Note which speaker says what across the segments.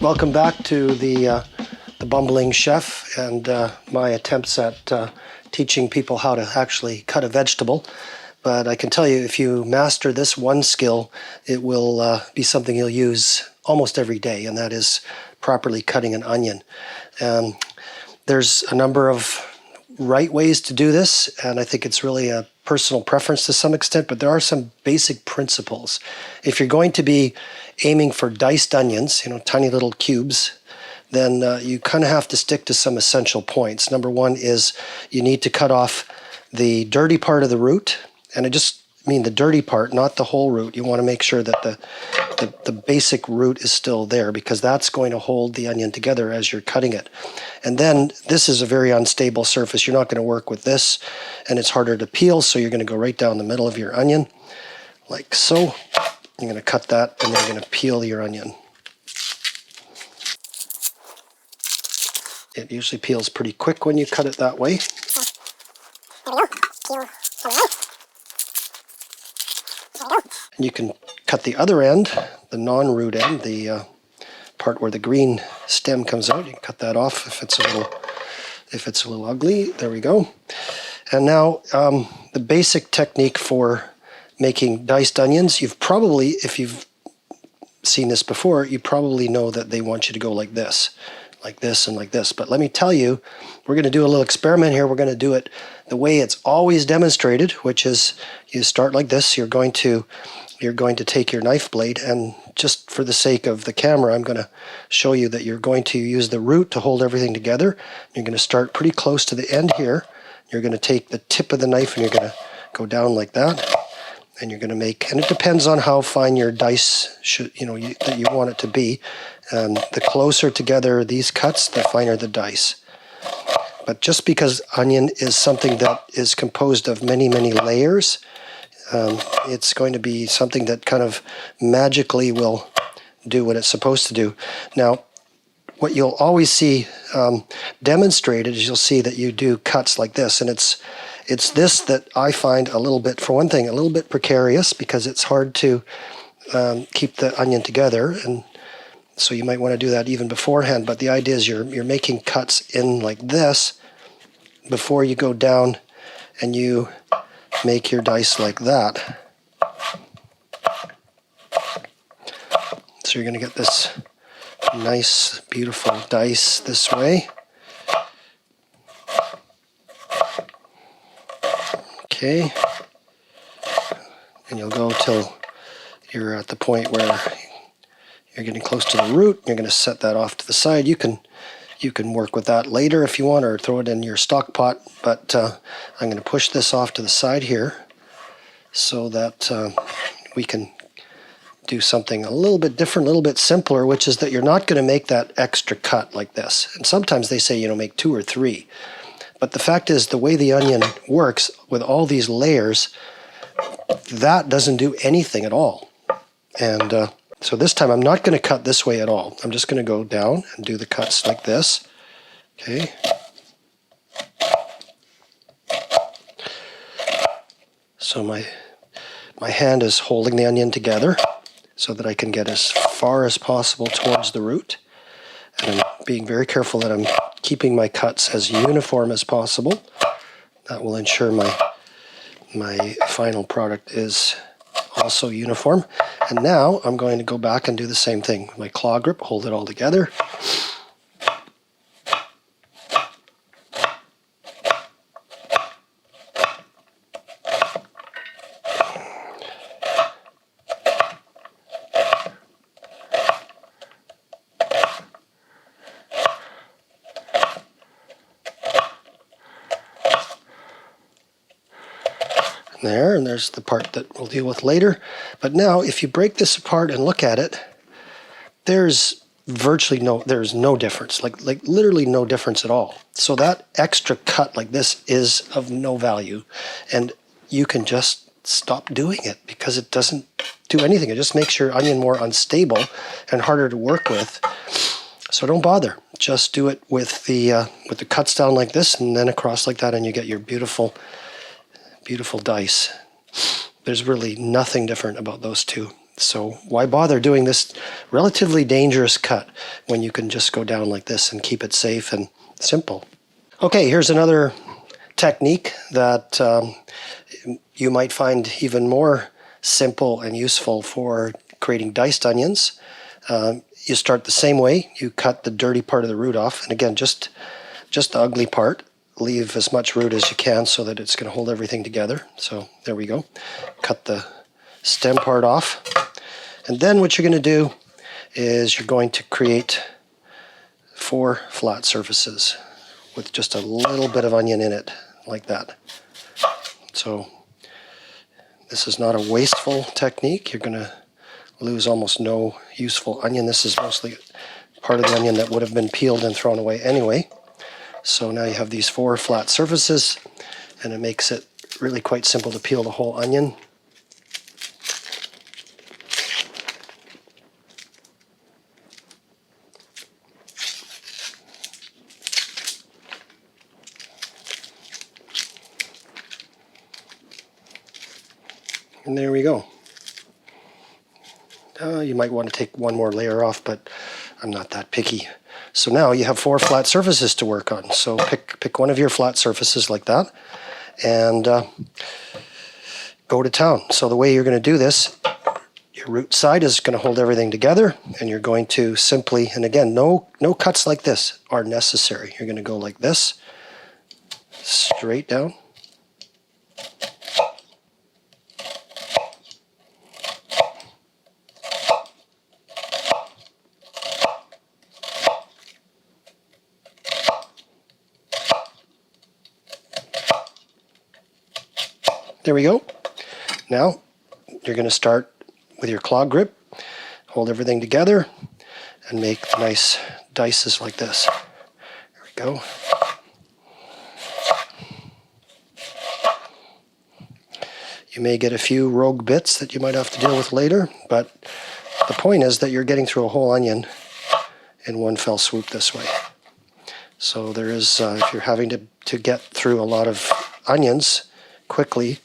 Speaker 1: Welcome back to the Bumbling Chef and my attempts at teaching people how to actually cut a vegetable. But I can tell you, if you master this one skill, it will be something you'll use almost every day, and that is properly cutting an onion. There's a number of right ways to do this, and I think it's really a personal preference to some extent, but there are some basic principles. If you're going to be aiming for diced onions, tiny little cubes, then you kind of have to stick to some essential points. Number one is you need to cut off the dirty part of the root, and I just mean the dirty part, not the whole root. You want to make sure that the basic root is still there, because that's going to hold the onion together as you're cutting it. And then this is a very unstable surface. You're not going to work with this, and it's harder to peel, so you're going to go right down the middle of your onion, like so. You're going to cut that, and then you're going to peel your onion. It usually peels pretty quick when you cut it that way. And you can cut the other end, the non-root end, the part where the green stem comes out. You can cut that off if it's a little ugly. There we go. And now the basic technique for making diced onions, if you've seen this before, you probably know that they want you to go like this, and like this. But let me tell you, we're going to do a little experiment here. We're going to do it the way it's always demonstrated, which is you start like this. You're going to take your knife blade, and just for the sake of the camera, I'm going to show you that you're going to use the root to hold everything together. You're going to start pretty close to the end here. You're going to take the tip of the knife, and you're going to go down like that. And you're going to make, and it depends on how fine your dice that you want it to be. The closer together these cuts, the finer the dice. But just because onion is something that is composed of many, many layers, it's going to be something that kind of magically will do what it's supposed to do. Now, what you'll always see demonstrated is you'll see that you do cuts like this, and it's this that I find a little bit, for one thing, a little bit precarious, because it's hard to keep the onion together, and so you might want to do that even beforehand. But the idea is you're making cuts in like this before you go down and you make your dice like that. So you're going to get this nice, beautiful dice this way. Okay, and you'll go till you're at the point where you're getting close to the root. You're going to set that off to the side. You can work with that later if you want, or throw it in your stock pot, but I'm going to push this off to the side here so that we can do something a little bit different, a little bit simpler, which is that you're not going to make that extra cut like this. And sometimes they say, make 2 or 3. But the fact is, the way the onion works with all these layers, that doesn't do anything at all. And so this time I'm not going to cut this way at all. I'm just going to go down and do the cuts like this. Okay. So my hand is holding the onion together so that I can get as far as possible towards the root. And I'm being very careful that I'm keeping my cuts as uniform as possible. That will ensure my final product is also uniform. And now I'm going to go back and do the same thing. With my claw grip, hold it all together. There, and there's the part that we'll deal with later. But now, if you break this apart and look at it, there's no difference, like literally no difference at all. So that extra cut like this is of no value, and you can just stop doing it because it doesn't do anything. It just makes your onion more unstable and harder to work with. So don't bother. Just do it with the cuts down like this and then across like that, and you get your beautiful, beautiful dice. There's really nothing different about those two. So why bother doing this relatively dangerous cut when you can just go down like this and keep it safe and simple? Okay, here's another technique that you might find even more simple and useful for creating diced onions. You start the same way. You cut the dirty part of the root off, and again, just the ugly part. Leave as much root as you can so that it's going to hold everything together. So there we go. Cut the stem part off. And then what you're going to do is you're going to create 4 flat surfaces with just a little bit of onion in it, like that. So this is not a wasteful technique. You're going to lose almost no useful onion. This is mostly part of the onion that would have been peeled and thrown away anyway. So now you have these 4 flat surfaces, and it makes it really quite simple to peel the whole onion. And there we go. You might want to take one more layer off, but I'm not that picky. So now you have 4 flat surfaces to work on. So pick one of your flat surfaces like that and go to town. So the way you're going to do this, your root side is going to hold everything together, and you're going to simply, and again, no cuts like this are necessary. You're going to go like this, straight down. There we go. Now you're going to start with your claw grip, hold everything together, and make nice dices like this. There we go. You may get a few rogue bits that you might have to deal with later, but the point is that you're getting through a whole onion in one fell swoop this way. So there is, if you're having to get through a lot of onions quickly,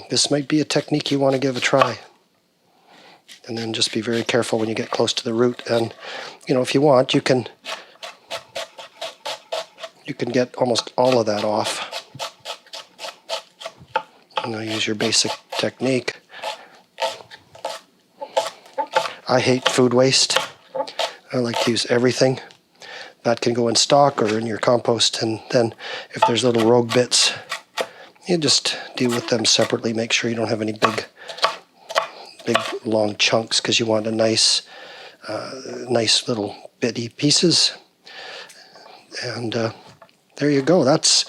Speaker 1: this might be a technique you want to give a try. And then just be very careful when you get close to the root. And if you want, you can get almost all of that off. And I'll use your basic technique. I hate food waste. I like to use everything. That can go in stock or in your compost, and then if there's little rogue bits, you just deal with them separately. Make sure you don't have any big long chunks, because you want a nice little bitty pieces. And there you go. That's,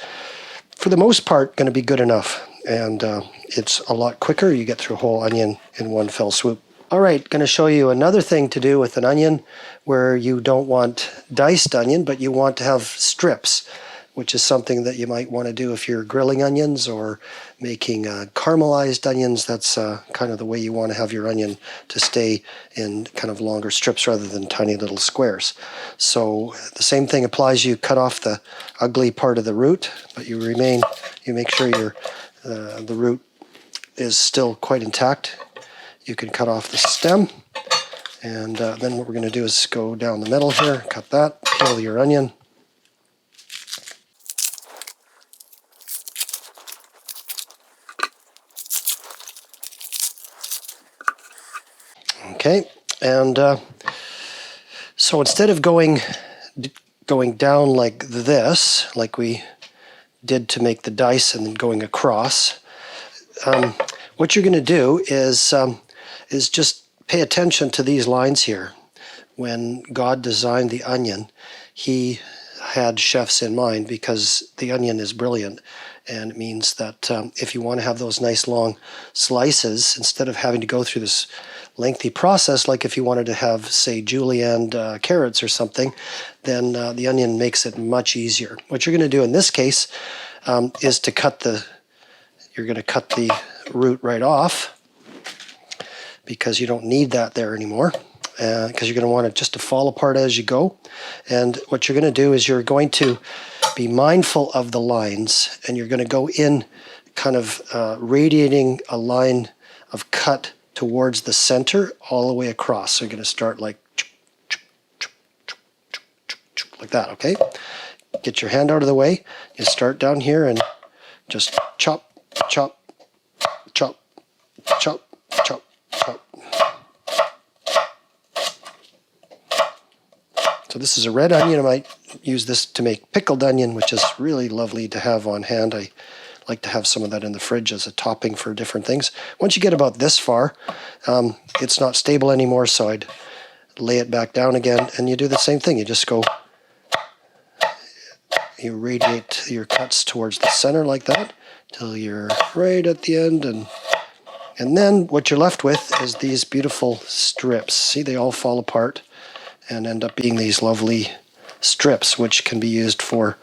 Speaker 1: for the most part, going to be good enough. And it's a lot quicker. You get through a whole onion in one fell swoop. All right, going to show you another thing to do with an onion where you don't want diced onion, but you want to have strips, which is something that you might want to do if you're grilling onions or making caramelized onions. That's kind of the way you want to have your onion, to stay in kind of longer strips rather than tiny little squares. So the same thing applies. You cut off the ugly part of the root, but you make sure the root is still quite intact. You can cut off the stem, and then what we're going to do is go down the middle here, cut that, peel your onion. Okay, and so instead of going down like this, like we did to make the dice, and then going across, what you're going to do is just pay attention to these lines here. When God designed the onion, He had chefs in mind because the onion is brilliant. And it means that if you want to have those nice long slices, instead of having to go through this lengthy process, like if you wanted to have, say, julienne carrots or something, then the onion makes it much easier. What you're going to do in this case is to you're going to cut the root right off, because you don't need that there anymore, because you're going to want it just to fall apart as you go. And what you're going to do is you're going to be mindful of the lines, and you're going to go in kind of radiating a line of cut towards the center all the way across. So you're going to start like that, okay? Get your hand out of the way. You start down here and just chop, chop, chop, chop, chop, chop. So this is a red onion. I might use this to make pickled onion, which is really lovely to have on hand. I like to have some of that in the fridge as a topping for different things. Once you get about this far, it's not stable anymore, so I'd lay it back down again, and you do the same thing. You just go, you radiate your cuts towards the center like that till you're right at the end, and then what you're left with is these beautiful strips. See, they all fall apart and end up being these lovely strips, which can be used for,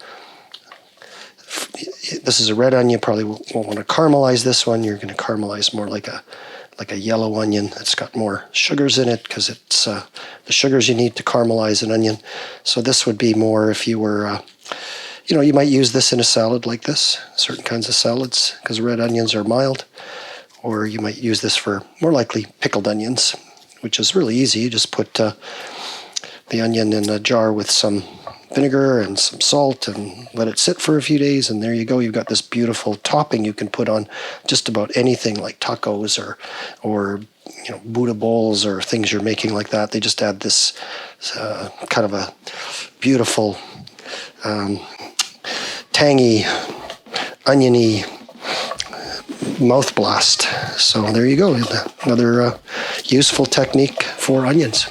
Speaker 1: this is a red onion. You probably won't want to caramelize this one. You're going to caramelize more like a yellow onion that's got more sugars in it, because it's the sugars you need to caramelize an onion. So this would be more if you were, you might use this in a salad like this, certain kinds of salads, because red onions are mild. Or you might use this for more likely pickled onions, which is really easy. You just put the onion in a jar with some vinegar and some salt and let it sit for a few days, and there you go. You've got this beautiful topping you can put on just about anything, like tacos or Buddha bowls or things you're making like that. They just add this kind of a beautiful, tangy, oniony mouth blast. So there you go, another useful technique for onions.